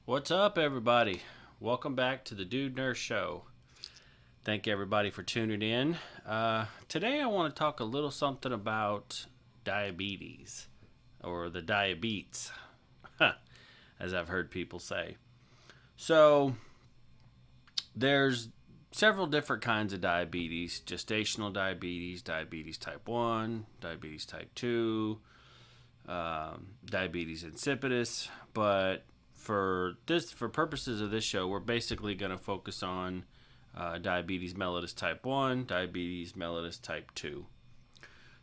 What's up, everybody? Welcome back to the Dude Nurse Show. Thank everybody for tuning in. Today, I want to talk a little something about diabetes or the diabetes, as I've heard people say. So, there's several different kinds of diabetes: gestational diabetes, diabetes type 1, diabetes type 2, diabetes insipidus. But for purposes of this show, we're basically going to focus on diabetes mellitus type 1, diabetes mellitus type 2.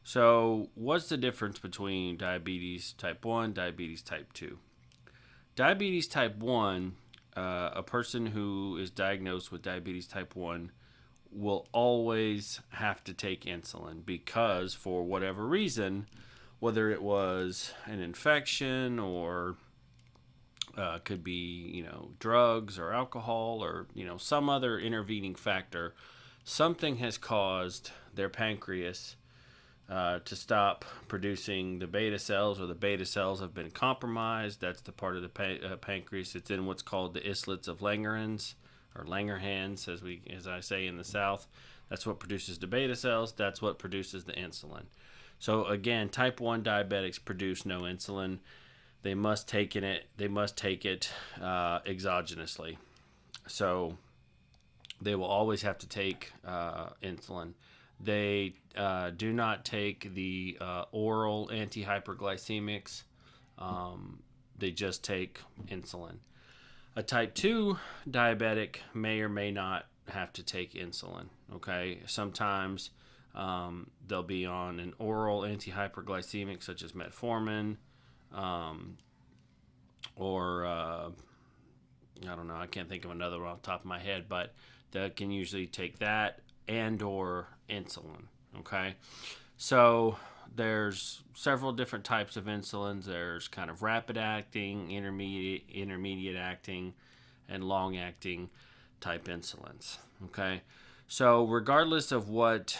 So, what's the difference between diabetes type 1, diabetes type 2? Diabetes type 1, a person who is diagnosed with diabetes type 1 will always have to take insulin because, for whatever reason, whether it was an infection or could be, drugs or alcohol or, some other intervening factor, something has caused their pancreas to stop producing the beta cells, or the beta cells have been compromised. That's the part of the pancreas that's in what's called the islets of Langerhans, or Langerhans, as I say in the South. That's what produces the beta cells. That's what produces the insulin. So again, type 1 diabetics produce no insulin. They must take it exogenously. So they will always have to take insulin. They do not take the oral antihyperglycemics. They just take insulin. A type 2 diabetic may or may not have to take insulin. Okay, sometimes they'll be on an oral antihyperglycemic such as metformin, or I don't know, I can't think of another one off the top of my head, but they can usually take that and or insulin. Okay, so there's several different types of insulins. There's kind of rapid acting, intermediate acting, and long acting type insulins. Okay, so regardless of what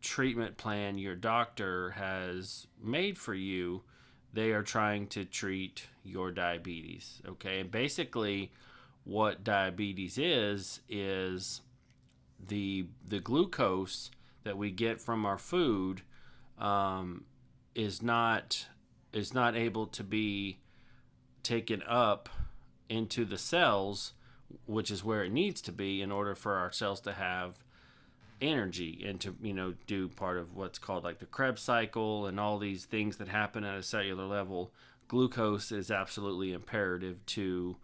treatment plan your doctor has made for you, they are trying to treat your diabetes. Okay, and basically what diabetes is the glucose that we get from our food is not able to be taken up into the cells, which is where it needs to be in order for our cells to have energy and to do part of what's called like the Krebs cycle and all these things that happen at a cellular level. Glucose is absolutely imperative to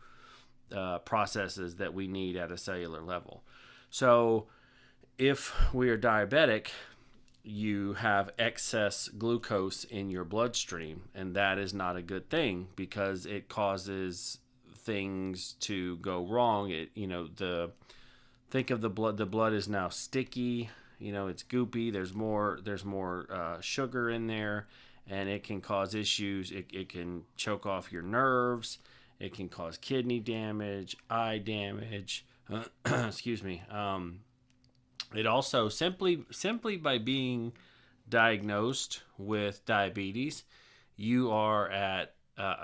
processes that we need at a cellular level. So if we are diabetic, you have excess glucose in your bloodstream, and that is not a good thing because it causes things to go wrong. Think of the blood. The blood is now sticky. It's goopy. There's more sugar in there, and it can cause issues. It can choke off your nerves. It can cause kidney damage, eye damage. Excuse me. It also simply by being diagnosed with diabetes, you are at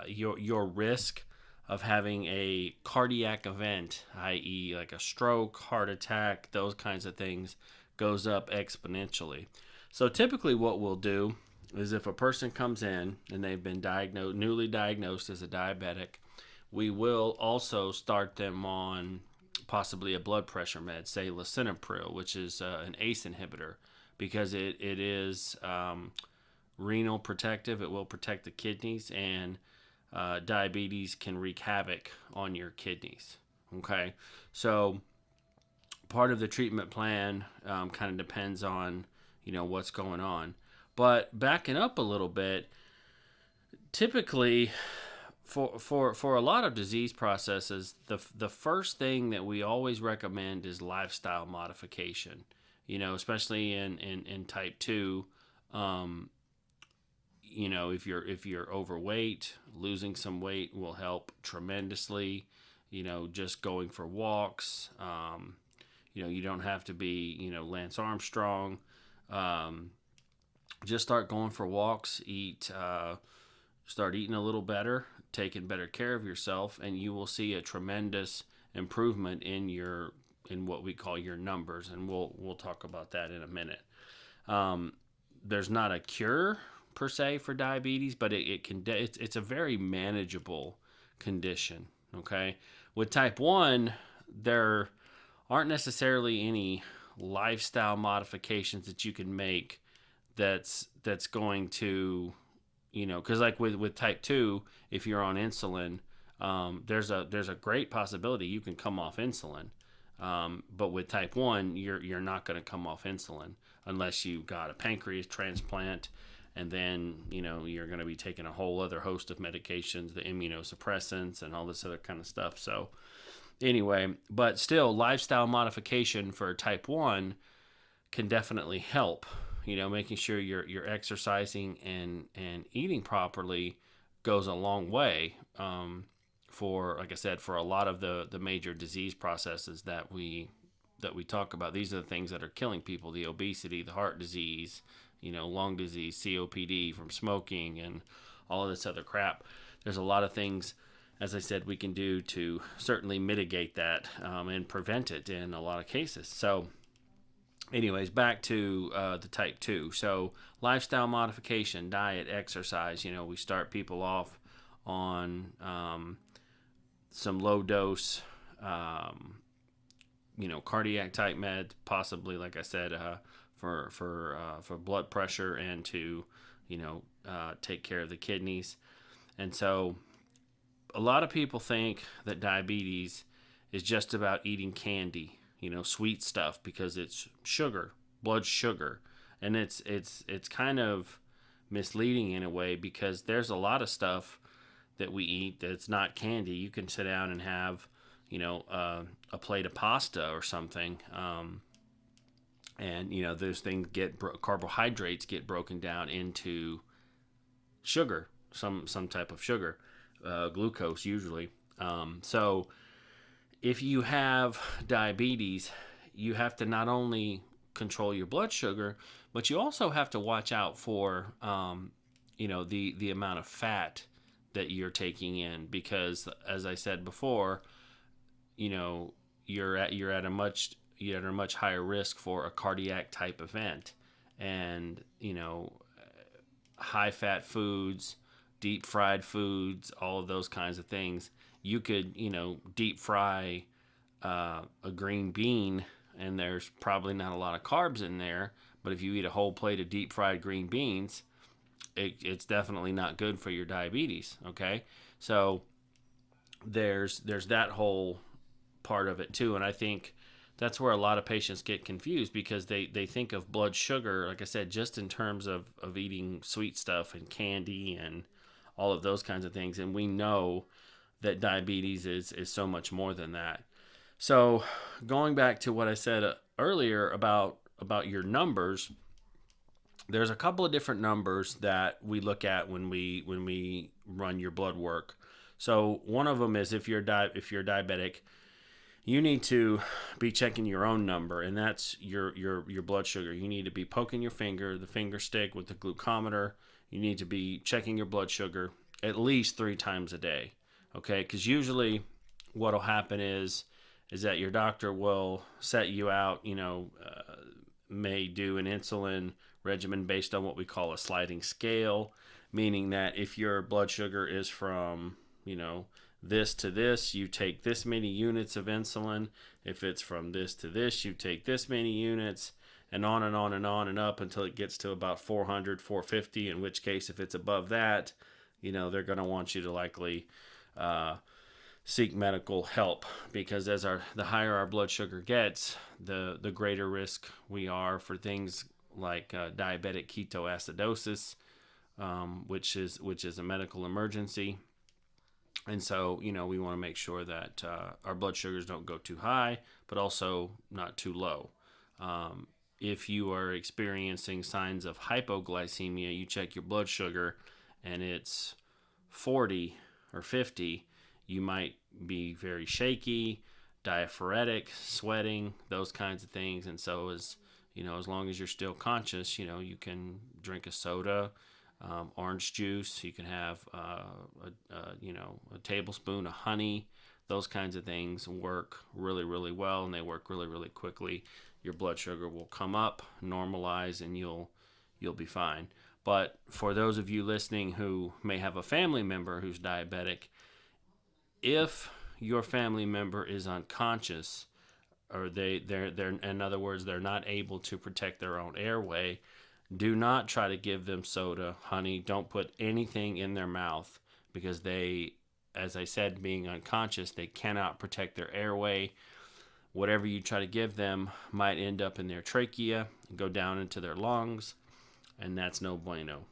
your risk of having a cardiac event, i.e. like a stroke, heart attack, those kinds of things, goes up exponentially. So typically what we'll do is, if a person comes in and they've been newly diagnosed as a diabetic, we will also start them on possibly a blood pressure med, say lisinopril, which is an ACE inhibitor, because it is renal protective. It will protect the kidneys, and diabetes can wreak havoc on your kidneys. Okay, so part of the treatment plan kind of depends on what's going on. But backing up a little bit, typically for a lot of disease processes, the first thing that we always recommend is lifestyle modification. Especially in type 2. If you're overweight, losing some weight will help tremendously. Just going for walks. You don't have to be Lance Armstrong. Just start going for walks. Start eating a little better. taking better care of yourself, and you will see a tremendous improvement in what we call your numbers, and we'll talk about that in a minute. There's not a cure per se for diabetes, but it's a very manageable condition. Okay, with type 1, there aren't necessarily any lifestyle modifications that you can make that's going to, because like with type 2, if you're on insulin, there's a great possibility you can come off insulin. But with type 1, you're not going to come off insulin unless you got a pancreas transplant, and then you're going to be taking a whole other host of medications, the immunosuppressants and all this other kind of stuff. So anyway, but still, lifestyle modification for type 1 can definitely help. Making sure you're exercising and eating properly goes a long way, for, like I said, for a lot of the major disease processes that we talk about. These are the things that are killing people: the obesity, the heart disease, lung disease, COPD from smoking, and all of this other crap. There's a lot of things, as I said, we can do to certainly mitigate that, and prevent it in a lot of cases. So anyways, back to the type 2. So lifestyle modification, diet, exercise. We start people off on some low dose, cardiac type meds, possibly, like I said, for blood pressure and to take care of the kidneys. And so a lot of people think that diabetes is just about eating candy, sweet stuff, because it's sugar, blood sugar. And it's kind of misleading in a way, because there's a lot of stuff that we eat that's not candy. You can sit down and have, a plate of pasta or something, and those things carbohydrates get broken down into sugar, some type of sugar, glucose usually. So if you have diabetes, you have to not only control your blood sugar, but you also have to watch out for the amount of fat that you're taking in, because, as I said before, you're at a much higher risk for a cardiac type event. And high fat foods, deep fried foods, all of those kinds of things. You could deep fry a green bean, and there's probably not a lot of carbs in there, but if you eat a whole plate of deep fried green beans, it's definitely not good for your diabetes. Okay, so there's that whole part of it too. And I think that's where a lot of patients get confused, because they think of blood sugar, like I said, just in terms of eating sweet stuff and candy and all of those kinds of things. And we know that diabetes is so much more than that. So going back to what I said earlier about your numbers, there's a couple of different numbers that we look at when we run your blood work. So one of them is if you're diabetic, you need to be checking your own number, and that's your blood sugar. You need to be poking the finger stick with the glucometer. You need to be checking your blood sugar at least 3 times a day. Okay, because usually what'll happen is that your doctor will set you out, may do an insulin regimen based on what we call a sliding scale, meaning that if your blood sugar is from, this to this, you take this many units of insulin. If it's from this to this, you take this many units, and on and on and on and up until it gets to about 400, 450, in which case, if it's above that, they're going to want you to likely seek medical help, because the higher our blood sugar gets, the greater risk we are for things like diabetic ketoacidosis, which is a medical emergency. And so, we want to make sure that our blood sugars don't go too high, but also not too low. If you are experiencing signs of hypoglycemia, you check your blood sugar and it's 40 or 50, you might be very shaky, diaphoretic, sweating, those kinds of things. And so as long as you're still conscious, you can drink a soda, orange juice. You can have a tablespoon of honey. Those kinds of things work really, really well, and they work really, really quickly. Your blood sugar will come up, normalize, and you'll be fine. But for those of you listening who may have a family member who's diabetic, if your family member is unconscious, or they're in other words, they're not able to protect their own airway, do not try to give them soda, honey. Don't put anything in their mouth, because they, as I said, being unconscious, they cannot protect their airway. Whatever you try to give them might end up in their trachea, go down into their lungs, and that's no bueno.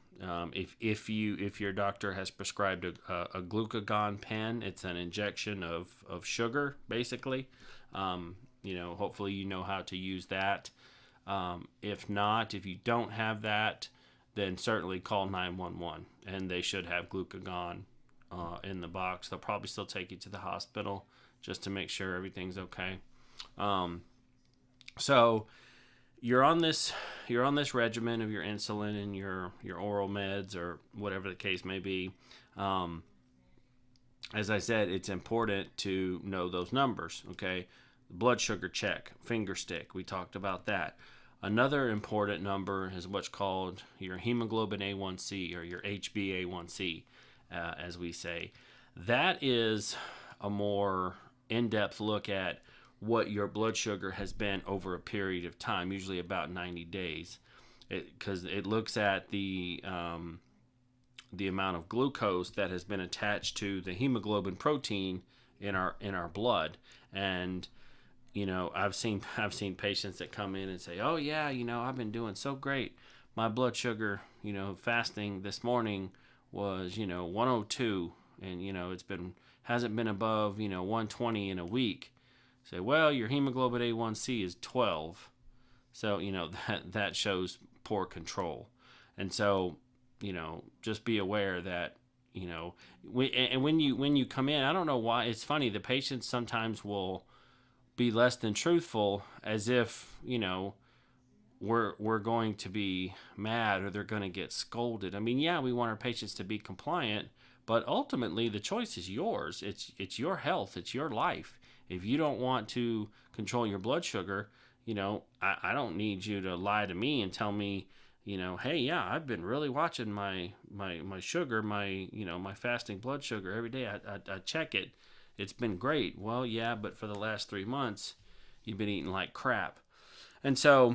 If your doctor has prescribed a glucagon pen, it's an injection of sugar, basically. Hopefully you know how to use that. If not, if you don't have that, then certainly call 911, and they should have glucagon in the box. They'll probably still take you to the hospital just to make sure everything's okay. So you're on this regimen of your insulin and your oral meds, or whatever the case may be. As I said, it's important to know those numbers. Okay, blood sugar check, finger stick. We talked about that. Another important number is what's called your hemoglobin A1C, or your HbA1c, as we say. That is a more in-depth look at what your blood sugar has been over a period of time, usually about 90 days, because it looks at the amount of glucose that has been attached to the hemoglobin protein in our blood. And I've seen patients that come in and say, "Oh yeah, I've been doing so great. My blood sugar, fasting this morning was 102, and hasn't been above 120 in a week." Say, well, your hemoglobin A1C is 12, so that shows poor control. And so just be aware that when you come in, I don't know why, it's funny, the patients sometimes will be less than truthful, as if we're going to be mad, or they're going to get scolded. I mean, yeah, we want our patients to be compliant, but ultimately the choice is yours. It's your health, it's your life. If you don't want to control your blood sugar, I don't need you to lie to me and tell me, hey, yeah, I've been really watching my sugar, my fasting blood sugar every day. I check it. It's been great. Well, yeah, but for the last 3 months, you've been eating like crap. And so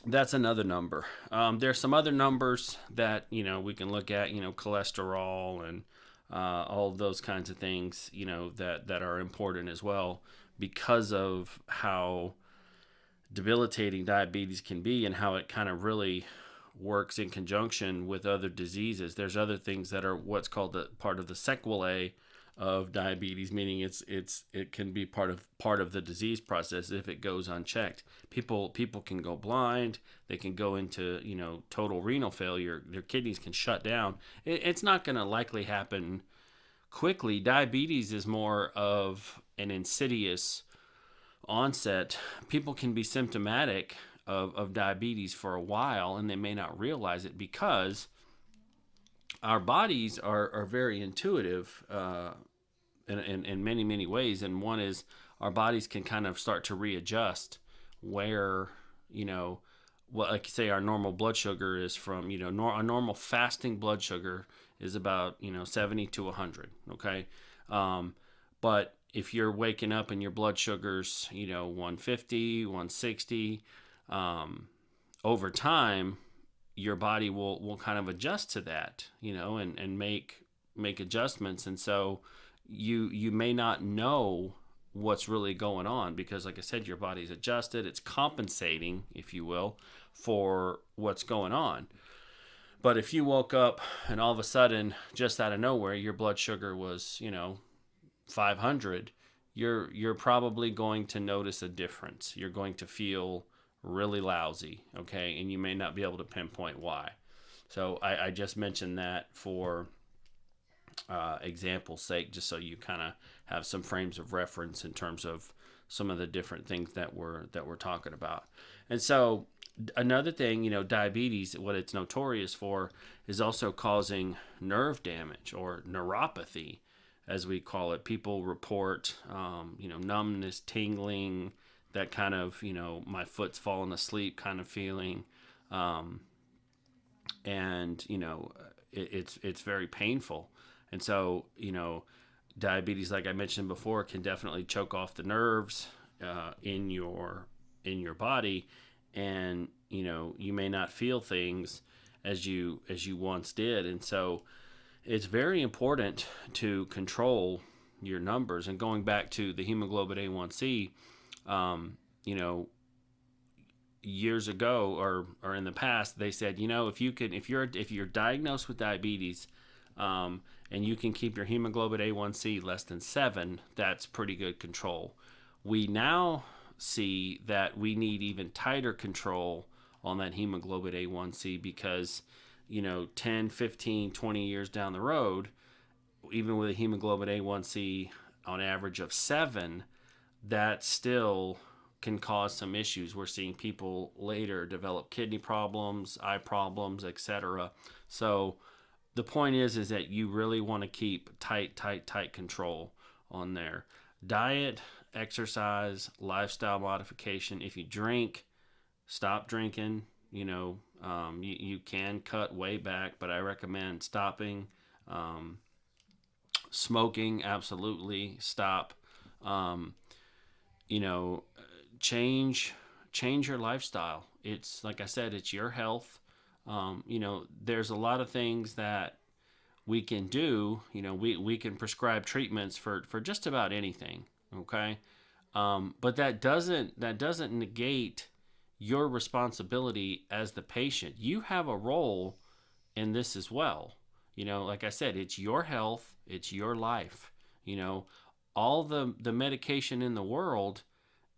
that's another number. There's some other numbers that, we can look at, cholesterol and all of those kinds of things, that are important as well, because of how debilitating diabetes can be and how it kind of really works in conjunction with other diseases. There's other things that are what's called the part of the sequelae of diabetes, meaning it can be part of the disease process if it goes unchecked. People can go blind. They can go into total renal failure. Their kidneys can shut down. It's not going to likely happen quickly. Diabetes is more of an insidious onset. People can be symptomatic of diabetes for a while, and they may not realize it, because our bodies are very intuitive in many, many ways. And one is, our bodies can kind of start to readjust where, like say our normal blood sugar is from, a normal fasting blood sugar is about, 70 to 100. Okay. But if you're waking up and your blood sugar's, 150, 160, over time, your body will kind of adjust to that, and make adjustments. And so you may not know what's really going on, because like I said, your body's adjusted. It's compensating, if you will, for what's going on. But if you woke up and all of a sudden, just out of nowhere, your blood sugar was, 500, you're probably going to notice a difference. You're going to feel really lousy, okay? And you may not be able to pinpoint why. So I just mentioned that for example's sake, just so you kind of have some frames of reference in terms of some of the different things that we're talking about. And so Another thing, diabetes, what it's notorious for, is also causing nerve damage or neuropathy, as we call it. People report, numbness, tingling, that kind of, my foot's falling asleep kind of feeling. Um, and, it's very painful. And so, diabetes, like I mentioned before, can definitely choke off the nerves in your body, and you may not feel things as you once did. And so it's very important to control your numbers. And going back to the hemoglobin A1C, you know years ago, or in the past, they said, if you're diagnosed with diabetes, and you can keep your hemoglobin A1C less than 7, that's pretty good control. We now see that we need even tighter control on that hemoglobin A1C, because 10, 15, 20 years down the road, even with a hemoglobin A1C on average of 7, that still can cause some issues. We're seeing people later develop kidney problems, eye problems, etc. So the point is that you really want to keep tight control on there. Diet, exercise, lifestyle modification. If you drink, stop drinking. You can cut way back, but I recommend stopping. Smoking, absolutely stop. Um, you know, change your lifestyle. It's like I said, it's your health. There's a lot of things that we can do. We can prescribe treatments for just about anything. Okay, but that doesn't negate your responsibility as the patient. You have a role in this as well. Like I said, it's your health, it's your life. All the medication in the world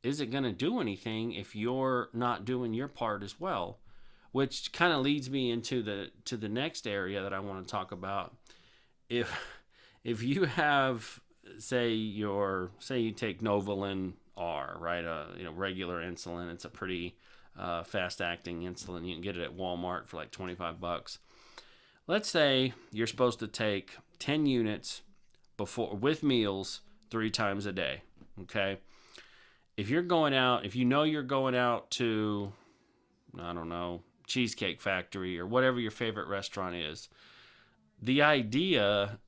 isn't going to do anything if you're not doing your part as well. Which kind of leads me into the next area that I want to talk about. If if you have, say you take Novolin R, right? Regular insulin. It's a pretty fast acting insulin. You can get it at Walmart for like $25. Let's say you're supposed to take 10 units before with meals 3 times a day. Okay. If you're going out, if you're going out to, I don't know, Cheesecake Factory or whatever your favorite restaurant is, the idea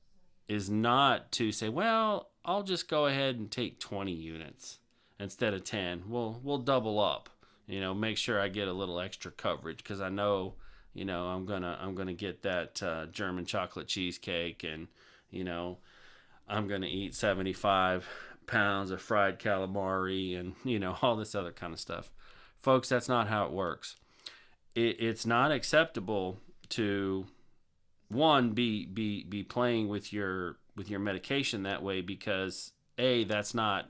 is not to say, well, I'll just go ahead and take 20 units instead of 10. We'll double up. Make sure I get a little extra coverage, because I know, I'm gonna get that German chocolate cheesecake, and I'm gonna eat 75 pounds of fried calamari, and all this other kind of stuff. Folks, that's not how it works. It's not acceptable to, one, be playing with your medication that way, because that's not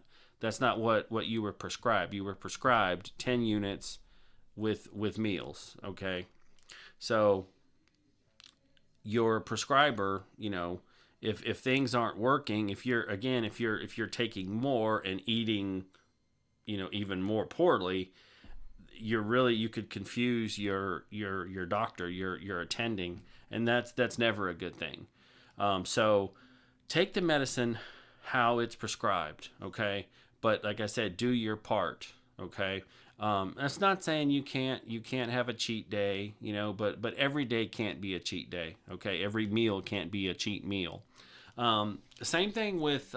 what you were prescribed. You were prescribed 10 units with meals. Okay, so your prescriber, if things aren't working, if you're taking more and eating, even more poorly, you could confuse your doctor, your attending, and that's never a good thing. So take the medicine how it's prescribed, okay? But like I said, do your part, okay? That's not saying you can't have a cheat day, but every day can't be a cheat day, okay? Every meal can't be a cheat meal. Same thing with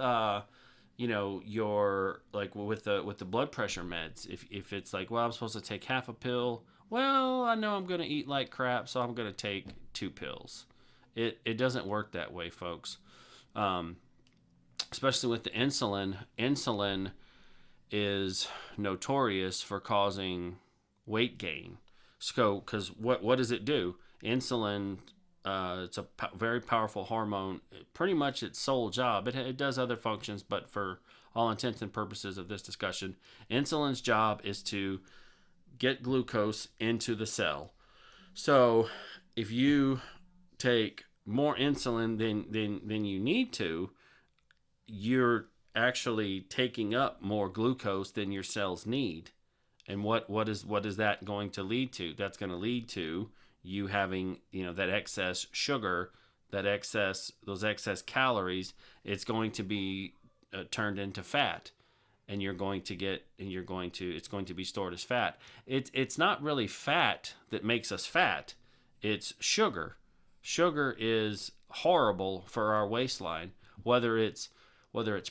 your, like, with the blood pressure meds. If it's like, well, I'm supposed to take half a pill, well, I know I'm going to eat like crap, so I'm going to take 2 pills. It doesn't work that way, folks. Especially with the insulin. Insulin is notorious for causing weight gain. So, because what does it do? Insulin, it's a very powerful hormone. Pretty much its sole job. It does other functions, but for all intents and purposes of this discussion, insulin's job is to get glucose into the cell. So, if you take more insulin than you need to, you're actually taking up more glucose than your cells need. And what is that going to lead to? That's going to lead to you having, that excess sugar, those excess calories. It's going to be turned into fat, and it's going to be stored as fat. It's not really fat that makes us fat. It's sugar. Sugar is horrible for our waistline, whether it's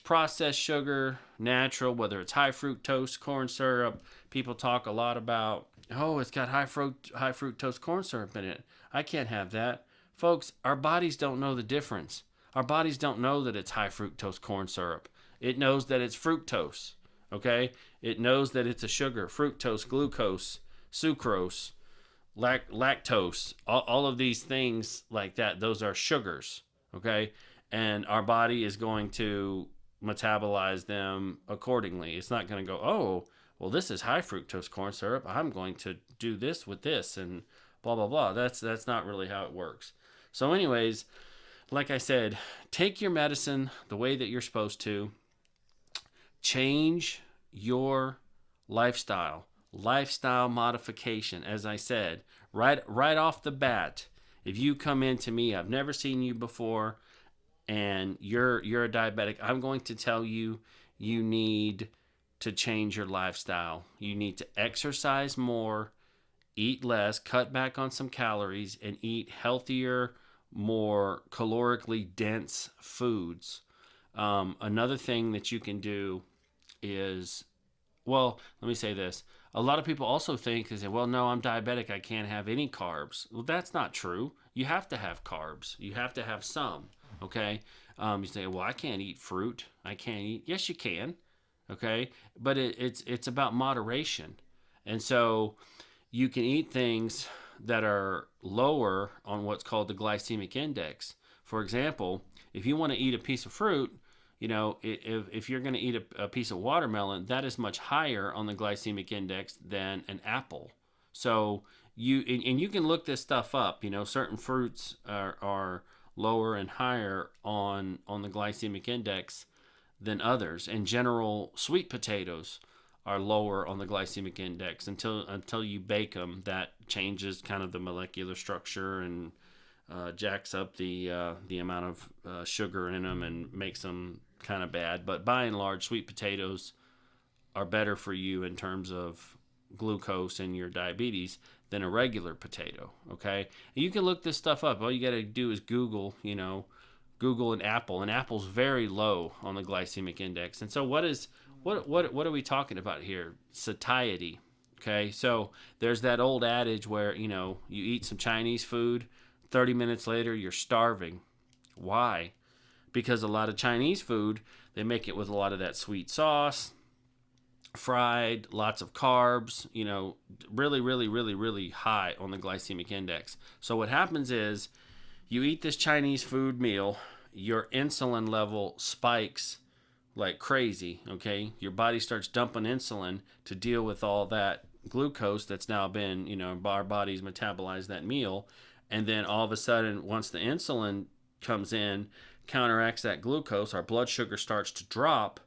processed sugar, natural, whether it's high fructose corn syrup. People talk a lot about, oh, it's got high fructose corn syrup in it. I can't have that. Folks, our bodies don't know the difference. Our bodies don't know that it's high fructose corn syrup. It knows that it's fructose, okay? It knows that it's a sugar, fructose, glucose, sucrose, lactose, all of these things like that. Those are sugars, okay? And our body is going to metabolize them accordingly. It's not going to go, oh, well, this is high fructose corn syrup. I'm going to do this with this and blah, blah, blah. That's not really how it works. So anyways, like I said, take your medicine the way that you're supposed to. Change your lifestyle modification. As I said, right off the bat, if you come into me, I've never seen you before, and you're a diabetic, I'm going to tell you need to change your lifestyle. You need to exercise more, eat less, cut back on some calories, and eat healthier, more calorically dense foods. Another thing that you can do is, well, let me say this. A lot of people also think, they say, well, no, I'm diabetic, I can't have any carbs. Well, that's not true. You have to have carbs. You have to have some, okay? You say, well, I can't eat fruit. I can't eat. Yes, you can, okay? But it's about moderation. And so you can eat things that are lower on what's called the glycemic index. For example, if you want to eat a piece of fruit, if you're going to eat a piece of watermelon, that is much higher on the glycemic index than an apple. So you can look this stuff up. Certain fruits are lower and higher on the glycemic index than others. In general, sweet potatoes are lower on the glycemic index until you bake them. That changes kind of the molecular structure and jacks up the amount of sugar in them and makes them kind of bad. But by and large, sweet potatoes are better for you in terms of glucose and your diabetes than a regular potato. Okay, and you can look this stuff up. All you got to do is Google an apple. An apple's very low on the glycemic index. And so what are we talking about here? Satiety. Okay, so there's that old adage where you eat some Chinese food, 30 minutes later you're starving. Why? Because a lot of Chinese food, they make it with a lot of that sweet sauce, fried, lots of carbs, really, really, really, really high on the glycemic index. So what happens is you eat this Chinese food meal, your insulin level spikes like crazy, okay? Your body starts dumping insulin to deal with all that glucose that's now been, our bodies metabolize that meal. And then all of a sudden, once the insulin comes in, counteracts that glucose, our blood sugar starts to drop,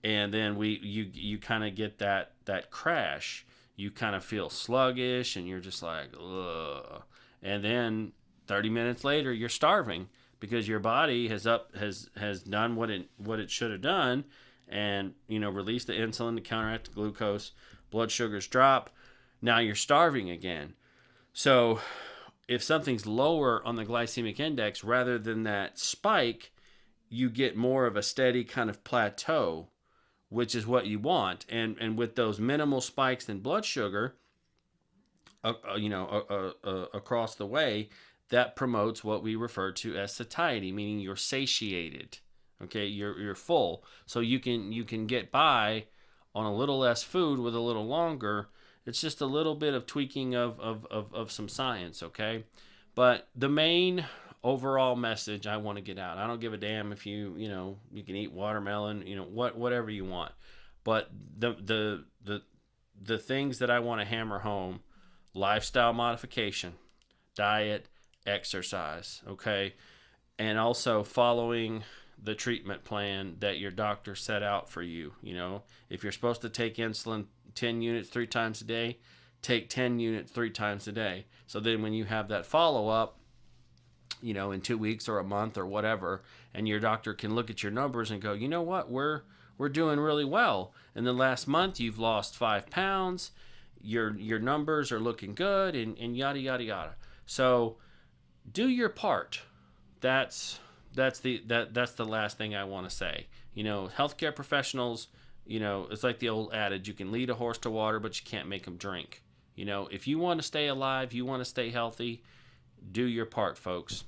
and then you kind of get that crash. You kind of feel sluggish, and you're just like, ugh. And then 30 minutes later, you're starving because your body has done what it should have done, and released the insulin to counteract the glucose. Blood sugars drop. Now you're starving again. So if something's lower on the glycemic index, rather than that spike, you get more of a steady kind of plateau, which is what you want. And with those minimal spikes in blood sugar, across the way, that promotes what we refer to as satiety, meaning you're satiated. Okay, you're full, so you can get by on a little less food with a little longer. It's just a little bit of tweaking of some science, okay? But the main overall message I want to get out, I don't give a damn if you can eat watermelon, whatever you want. But the things that I want to hammer home: lifestyle modification, diet, exercise, okay? And also following the treatment plan that your doctor set out for you. If you're supposed to take insulin 10 units 3 times a day, take 10 units 3 times a day. So then when you have that follow-up, in 2 weeks or a month or whatever, and your doctor can look at your numbers and go, you know what, we're doing really well. In the last month, you've lost 5 pounds. Your numbers are looking good, and yada yada yada. So do your part. That's the last thing I want to say. Healthcare professionals, it's like the old adage: you can lead a horse to water, but you can't make him drink. If you want to stay alive, you want to stay healthy, do your part, folks.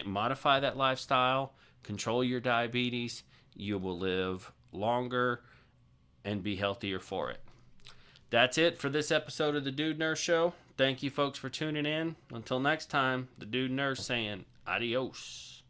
Modify that lifestyle, control your diabetes. You will live longer and be healthier for it. That's it for this episode of the Dude Nurse Show. Thank you, folks, for tuning in. Until next time, the Dude Nurse saying adios.